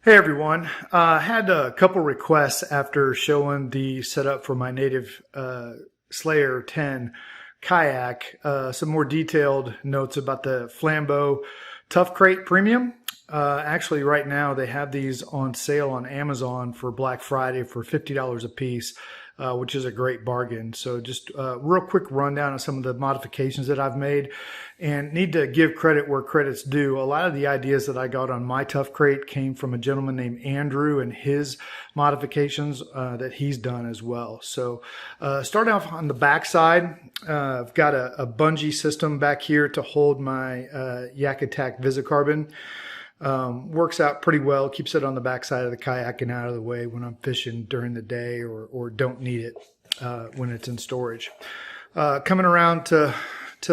Hey everyone, I had a couple requests after showing the setup for my native Slayer 10 kayak. Some more detailed notes about the Flambeau Tuff Krate Premium. Actually, right now they have these on sale on Amazon for Black Friday for $50 a piece, which is a great bargain. So just a real quick rundown of some of the modifications that I've made, and need to give credit where credit's due. A lot of the ideas that I got on my Tuff Krate came from a gentleman named Andrew and his modifications that he's done as well. So starting off on the back side, I've got a bungee system back here to hold my Yak Attack Visicarbon. Works out pretty well, keeps it on the back side of the kayak and out of the way when I'm fishing during the day or don't need it when it's in storage. Coming around to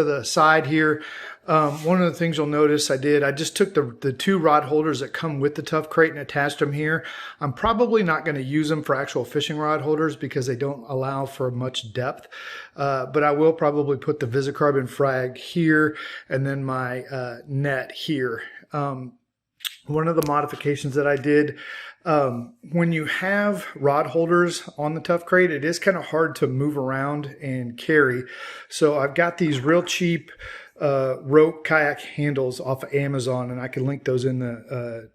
the side here, one of the things you'll notice I just took the two rod holders that come with the Tuff Krate and attached them here. I'm probably not going to use them for actual fishing rod holders because they don't allow for much depth, but I will probably put the Visicarbon frag here and then my net here. One of the modifications that I did, when you have rod holders on the Tuff Krate, it is kind of hard to move around and carry. So I've got these real cheap rope kayak handles off of Amazon, and I can link those in the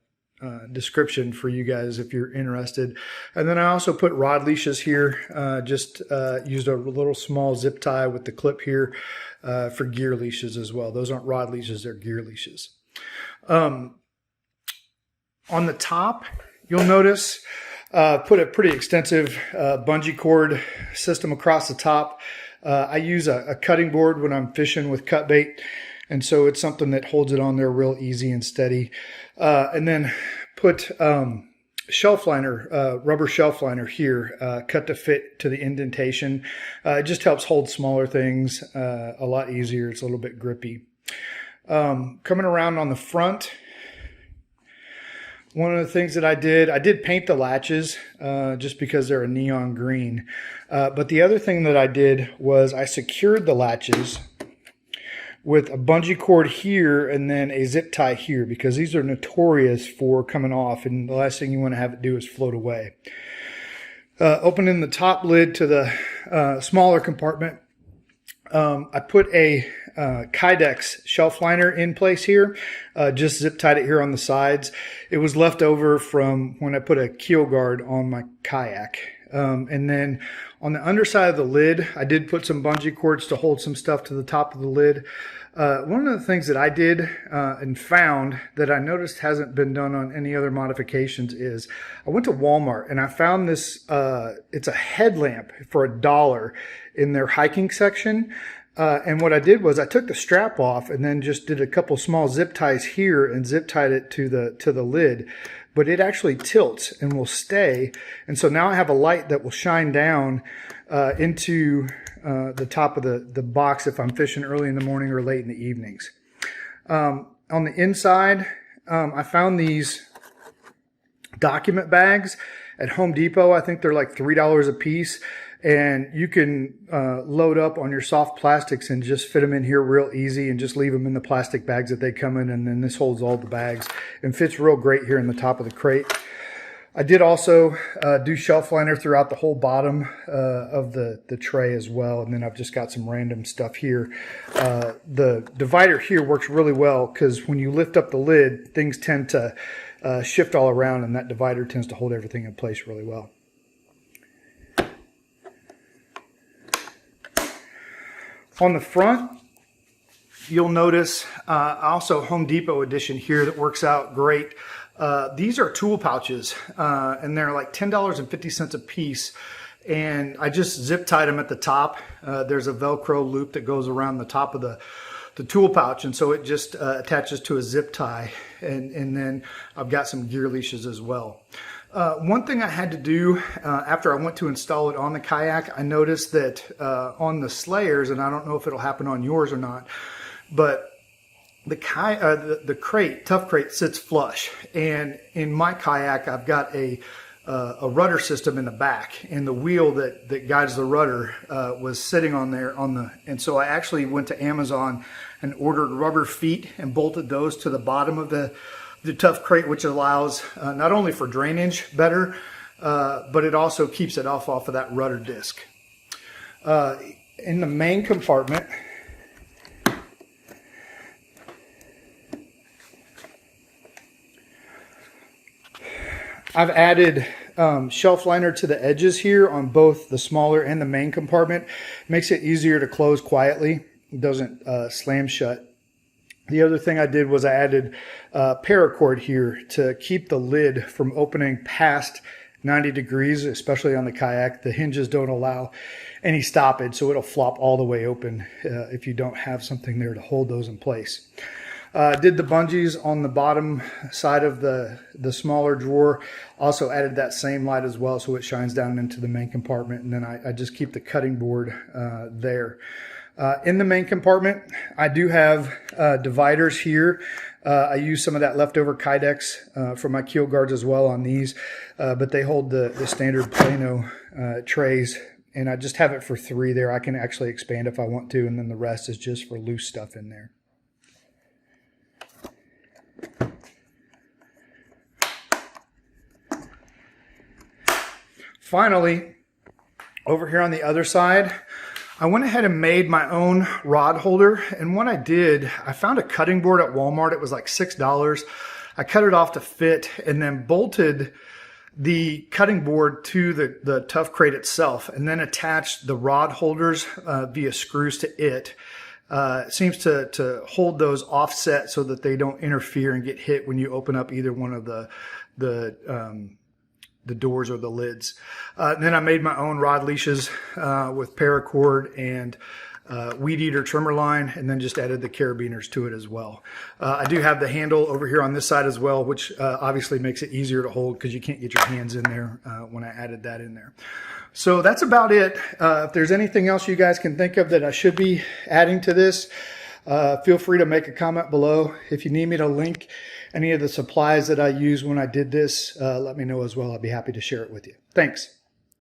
description for you guys if you're interested. And then I also put rod leashes here, used a little small zip tie with the clip here for gear leashes as well. Those aren't rod leashes, they're gear leashes. On the top, you'll notice put a pretty extensive bungee cord system across the top. I use a cutting board when I'm fishing with cut bait, and so it's something that holds it on there real easy and steady. And then put shelf liner, rubber shelf liner here, cut to fit to the indentation. It just helps hold smaller things a lot easier. It's a little bit grippy. Coming around on the front, one of the things that I did paint the latches just because they're a neon green. But the other thing that I did was I secured the latches with a bungee cord here and then a zip tie here, because these are notorious for coming off, and the last thing you want to have it do is float away. Opening the top lid to the smaller compartment, I put a Kydex shelf liner in place here, just zip tied it here on the sides. It was left over from when I put a keel guard on my kayak. And then on the underside of the lid, I did put some bungee cords to hold some stuff to the top of the lid. One of the things that I did and found that I noticed hasn't been done on any other modifications is I went to Walmart and I found this, it's a headlamp for $1 in their hiking section. And what I did was I took the strap off and then just did a couple small zip ties here and zip tied it to the lid. But it actually tilts and will stay. And so now I have a light that will shine down into the top of the box if I'm fishing early in the morning or late in the evenings. On the inside, I found these document bags at Home Depot. I think they're like $3 a piece. And you can load up on your soft plastics and just fit them in here real easy and just leave them in the plastic bags that they come in. And then this holds all the bags and fits real great here in the top of the crate. I did also do shelf liner throughout the whole bottom of the tray as well. And then I've just got some random stuff here. The divider here works really well because when you lift up the lid, things tend to shift all around, and that divider tends to hold everything in place really well. On the front, you'll notice also Home Depot edition here that works out great. These are tool pouches, and they're like $10.50 a piece. And I just zip tied them at the top. There's a Velcro loop that goes around the top of the tool pouch, and so it just attaches to a zip tie. And then I've got some gear leashes as well. One thing I had to do after I went to install it on the kayak, I noticed that on the Slayers, and I don't know if it'll happen on yours or not, but the crate, Tuff Krate, sits flush. And in my kayak, I've got a rudder system in the back, and the wheel that guides the rudder was sitting on there and so I actually went to Amazon and ordered rubber feet and bolted those to the bottom of the the Tuff Krate, which allows not only for drainage better, but it also keeps it off of that rudder disc. In the main compartment, I've added shelf liner to the edges here on both the smaller and the main compartment. Makes it easier to close quietly. It doesn't slam shut. The other thing I did was I added paracord here to keep the lid from opening past 90 degrees, especially on the Kayak. The hinges don't allow any stoppage, so it'll flop all the way open if you don't have something there to hold those in place. Did the bungees on the bottom side of the smaller drawer. Also added that same light as well, so it shines down into the main compartment, and then I just keep the cutting board there. In the main compartment, I do have dividers here. I use some of that leftover Kydex for my keel guards as well on these, but they hold the standard Plano trays, and I just have it for 3 there. I can actually expand if I want to, and then the rest is just for loose stuff in there. Finally, over here on the other side, I went ahead and made my own rod holder. And what I did, I found a cutting board at Walmart. It was like $6. I cut it off to fit and then bolted the cutting board to the Tuff Krate itself, and then attached the rod holders via screws to it. It seems to hold those offset so that they don't interfere and get hit when you open up either one of the doors or the lids. Then I made my own rod leashes with paracord and weed eater trimmer line, and then just added the carabiners to it as well. I do have the handle over here on this side as well, which obviously makes it easier to hold because you can't get your hands in there when I added that in there. So that's about it. If there's anything else you guys can think of that I should be adding to this, feel free to make a comment below. If you need me to link any of the supplies that I used when I did this, let me know as well. I'd be happy to share it with you. Thanks.